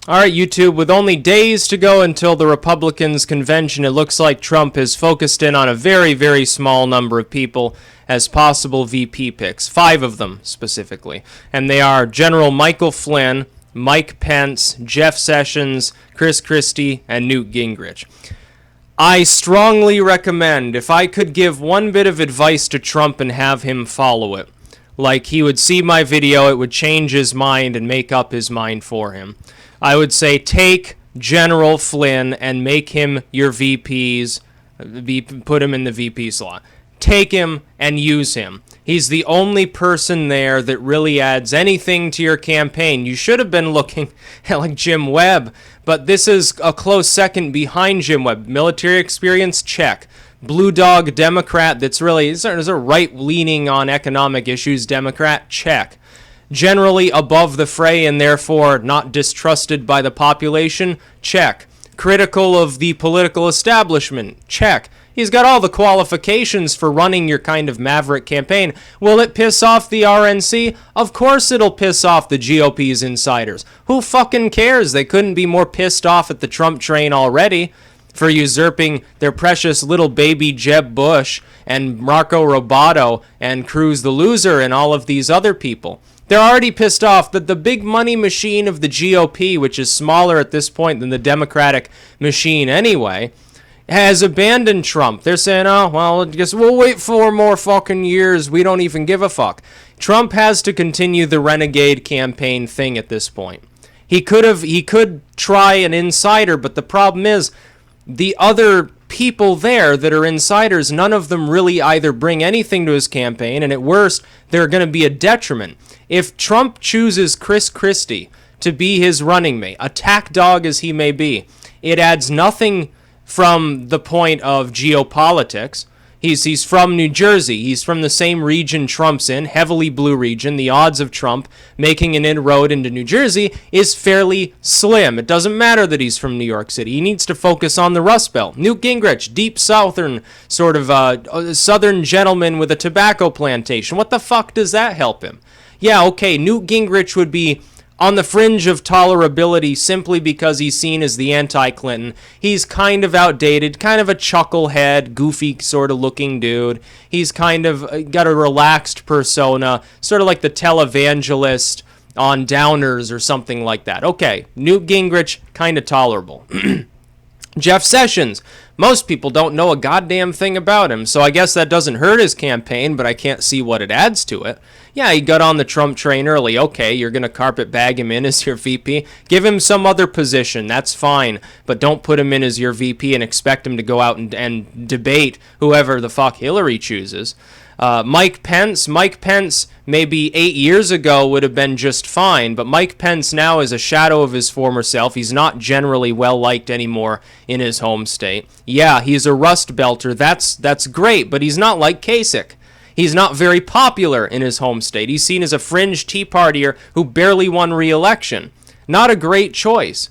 All right, YouTube, with only days to go until the Republicans' convention, it looks like Trump has focused in on a very, very small number of people as possible VP picks, 5 of them specifically. And they are General Michael Flynn, Mike Pence, Jeff Sessions, Chris Christie, and Newt Gingrich. I strongly recommend, if I could give one bit of advice to Trump and have him follow it, like he would see my video, it would change his mind and make up his mind for him. I would say take General Flynn and make him your VPs, put him in the VP slot. Take him and use him. He's the only person there that really adds anything to your campaign. You should have been looking at like Jim Webb, but this is a close second behind Jim Webb. Military experience, check. Blue dog Democrat that's really, is a right-leaning on economic issues Democrat, check. Generally above the fray and therefore not distrusted by the population, check. Critical of the political establishment, check. He's got all the qualifications for running your kind of maverick campaign. Will it piss off the RNC? Of course it'll piss off the GOP's insiders. Who fucking cares? They couldn't be more pissed off at the Trump train already for usurping their precious little baby Jeb Bush and Marco Roboto and Cruz the Loser and all of these other people. They're already pissed off that the big money machine of the GOP, which is smaller at this point than the Democratic machine anyway, has abandoned Trump. They're saying, oh, well, I guess we'll wait 4 more fucking years. We don't even give a fuck. Trump has to continue the renegade campaign thing at this point. He could try an insider, but the problem is the other people there that are insiders, none of them really either bring anything to his campaign, and at worst, they're going to be a detriment. If Trump chooses Chris Christie to be his running mate, attack dog as he may be, it adds nothing from the point of geopolitics. He's from New Jersey. He's from the same region Trump's in, heavily blue region. The odds of Trump making an inroad into New Jersey is fairly slim. It doesn't matter that he's from New York City. He needs to focus on the Rust Belt. Newt Gingrich, deep southern sort of southern gentleman with a tobacco plantation. What the fuck does that help him? Yeah, okay, Newt Gingrich would be on the fringe of tolerability simply because he's seen as the anti-Clinton. He's kind of outdated, kind of a chucklehead, goofy sort of looking dude. He's kind of got a relaxed persona, sort of like the televangelist on Downers or something like that. Okay, Newt Gingrich, kind of tolerable. Jeff Sessions. Most people don't know a goddamn thing about him, so I guess that doesn't hurt his campaign, but I can't see what it adds to it. Yeah, he got on the Trump train early. Okay, you're going to carpet bag him in as your VP. Give him some other position. That's fine, but don't put him in as your VP and expect him to go out and debate whoever the fuck Hillary chooses. Mike Pence maybe 8 years ago would have been just fine, but Mike Pence now is a shadow of his former self. He's not generally well-liked anymore in his home state. Yeah, he's a Rust Belter. That's great, but he's not like Kasich. He's not very popular in his home state. He's seen as a fringe Tea Partier who barely won re-election. Not a great choice.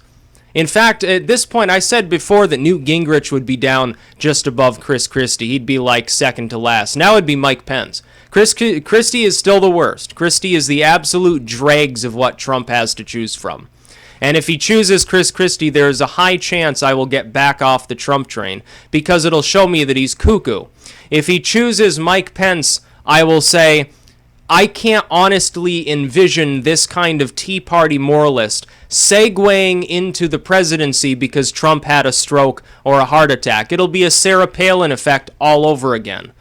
In fact, at this point, I said before that Newt Gingrich would be down just above Chris Christie. He'd be like second to last. Now it'd be Mike Pence. Christie is still the worst. Christie is the absolute dregs of what Trump has to choose from. And if he chooses Chris Christie, there is a high chance I will get back off the Trump train because it'll show me that he's cuckoo. If he chooses Mike Pence, I will say, I can't honestly envision this kind of Tea Party moralist segueing into the presidency because Trump had a stroke or a heart attack. It'll be a Sarah Palin effect all over again.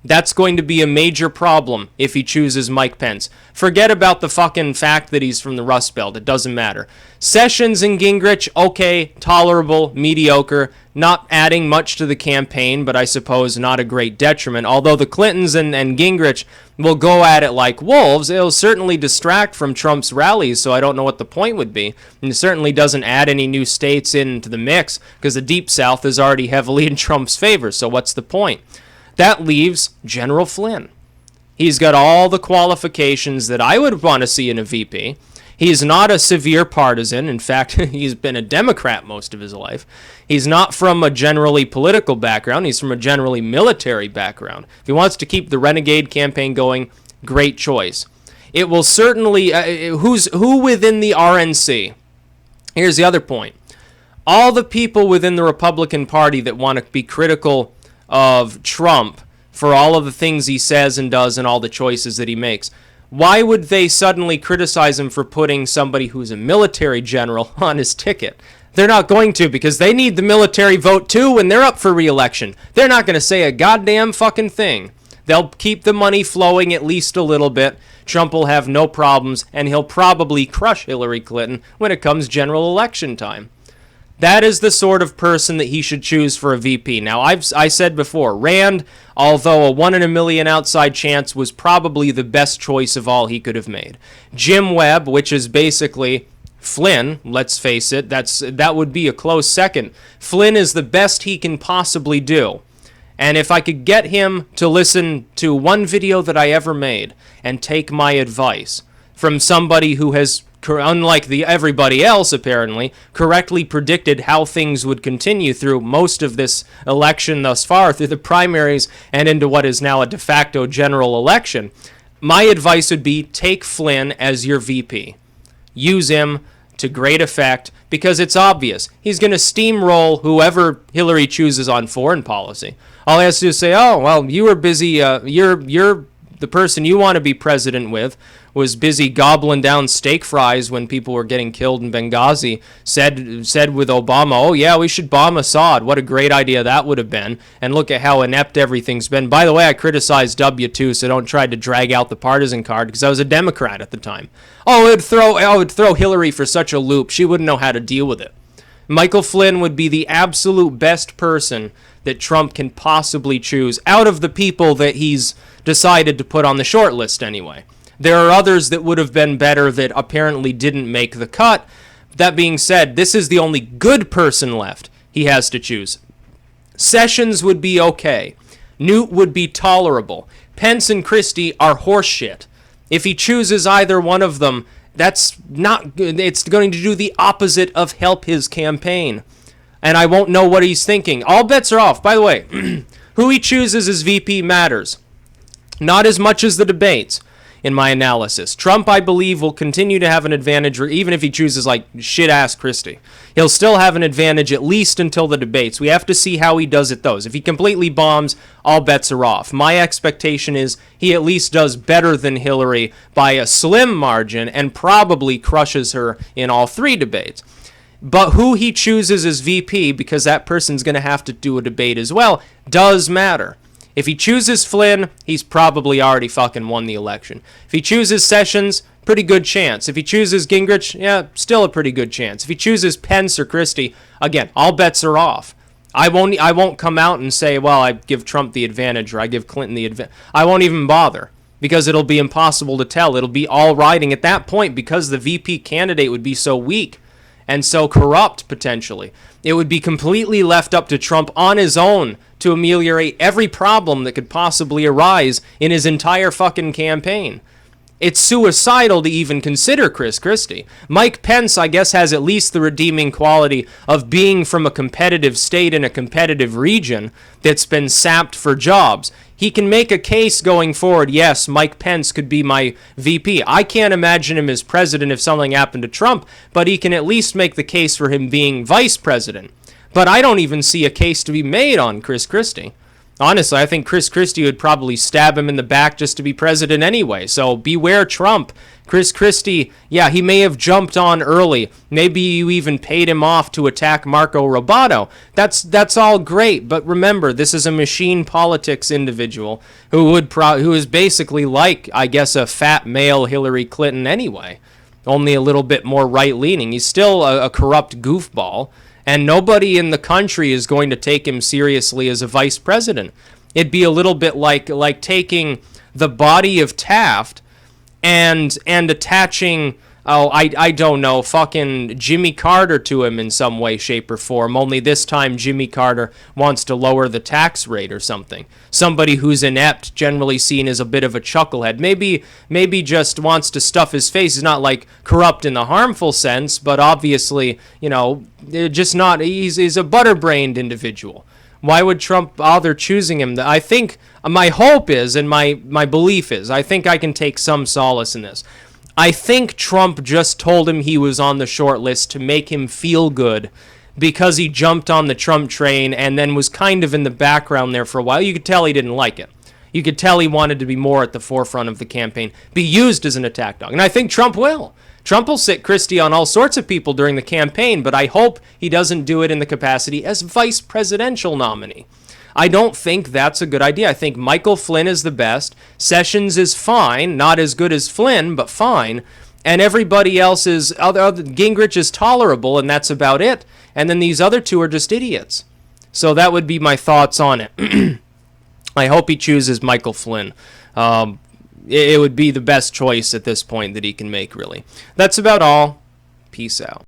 That's going to be a major problem if he chooses Mike Pence. Forget about the fucking fact that he's from the Rust Belt. It doesn't matter. Sessions and Gingrich, okay, tolerable, mediocre, not adding much to the campaign, but I suppose not a great detriment. Although the Clintons and Gingrich will go at it like wolves, it'll certainly distract from Trump's rallies, so I don't know what the point would be. And it certainly doesn't add any new states into the mix, because the Deep South is already heavily in Trump's favor, so what's the point? That leaves General Flynn. He's got all the qualifications that I would want to see in a VP. He's not a severe partisan. In fact, he's been a Democrat most of his life. He's not from a generally political background. He's from a generally military background. If he wants to keep the renegade campaign going, great choice. It will certainly... who within the RNC Here's the other point. All the people within the Republican Party that want to be critical of Trump for all of the things he says and does and all the choices that he makes, why would they suddenly criticize him for putting somebody who's a military general on his ticket? They're not going to, because they need the military vote too when they're up for re-election. They're not going to say a goddamn fucking thing. They'll keep the money flowing at least a little bit. Trump will have no problems, and he'll probably crush Hillary Clinton when it comes general election time. That is the sort of person that he should choose for a VP. Now, I said before, Rand, although a 1 in a million outside chance, was probably the best choice of all he could have made. Jim Webb, which is basically Flynn, let's face it, that would be a close second. Flynn is the best he can possibly do. And if I could get him to listen to one video that I ever made and take my advice from somebody who has, unlike everybody else apparently, correctly predicted how things would continue through most of this election thus far, through the primaries and into what is now a de facto general election, my advice would be take Flynn as your VP. Use him to great effect, because it's obvious. He's going to steamroll whoever Hillary chooses on foreign policy. All he has to do is say, oh, well, you were busy, you're the person you want to be president with was busy gobbling down steak fries when people were getting killed in Benghazi, said with Obama, oh yeah, we should bomb Assad. What a great idea that would have been. And look at how inept everything's been. By the way, I criticized W2, so don't try to drag out the partisan card, because I was a Democrat at the time. Oh, it would throw Hillary for such a loop. She wouldn't know how to deal with it. Michael Flynn would be the absolute best person that Trump can possibly choose out of the people that he's decided to put on the short list anyway. There are others that would have been better that apparently didn't make the cut. That being said, this is the only good person left he has to choose. Sessions would be okay. Newt would be tolerable. Pence and Christie are horseshit. If he chooses either one of them, that's not good. It's going to do the opposite of help his campaign. And I won't know what he's thinking. All bets are off. By the way, who he chooses as VP matters. Not as much as the debates, in my analysis. Trump, I believe, will continue to have an advantage, even if he chooses, like, shit-ass Christie. He'll still have an advantage at least until the debates. We have to see how he does at those. If he completely bombs, all bets are off. My expectation is he at least does better than Hillary by a slim margin and probably crushes her in all three debates. But who he chooses as VP, because that person's going to have to do a debate as well, does matter. If he chooses Flynn, he's probably already fucking won the election. If he chooses Sessions, pretty good chance. If he chooses Gingrich, yeah, still a pretty good chance. If he chooses Pence or Christie, again, all bets are off. I won't come out and say, well, I give Trump the advantage or I give Clinton the advantage. I won't even bother, because it'll be impossible to tell. It'll be all riding at that point, because the VP candidate would be so weak and so corrupt, potentially. It would be completely left up to Trump on his own to ameliorate every problem that could possibly arise in his entire fucking campaign. It's suicidal to even consider Chris Christie. Mike Pence, I guess, has at least the redeeming quality of being from a competitive state in a competitive region that's been sapped for jobs. He can make a case going forward, yes, Mike Pence could be my VP. I can't imagine him as president if something happened to Trump, but he can at least make the case for him being vice president. But I don't even see a case to be made on Chris Christie. Honestly, I think Chris Christie would probably stab him in the back just to be president anyway. So beware Trump. Chris Christie, yeah, he may have jumped on early. Maybe you even paid him off to attack Marco Rubio. That's all great, but remember, this is a machine politics individual who is basically like, I guess, a fat male Hillary Clinton anyway. Only a little bit more right-leaning. He's still a corrupt goofball. And nobody in the country is going to take him seriously as a vice president. It'd be a little bit like taking the body of Taft and attaching, I don't know, fucking Jimmy Carter to him in some way, shape, or form, only this time Jimmy Carter wants to lower the tax rate or something. Somebody who's inept, generally seen as a bit of a chucklehead. Maybe just wants to stuff his face. He's not like corrupt in the harmful sense, but obviously, just not, he's a butter-brained individual. Why would Trump bother choosing him? I think my hope is, and my belief is, I think I can take some solace in this. I think Trump just told him he was on the short list to make him feel good because he jumped on the Trump train and then was kind of in the background there for a while. You could tell he didn't like it. You could tell he wanted to be more at the forefront of the campaign, be used as an attack dog. And I think Trump will. Trump will sit Christie on all sorts of people during the campaign, but I hope he doesn't do it in the capacity as vice presidential nominee. I don't think that's a good idea. I think Michael Flynn is the best. Sessions is fine, not as good as Flynn, but fine. And everybody else is, Gingrich is tolerable, and that's about it. And then these other two are just idiots. So that would be my thoughts on it. I hope he chooses Michael Flynn. It would be the best choice at this point that he can make, really. That's about all. Peace out.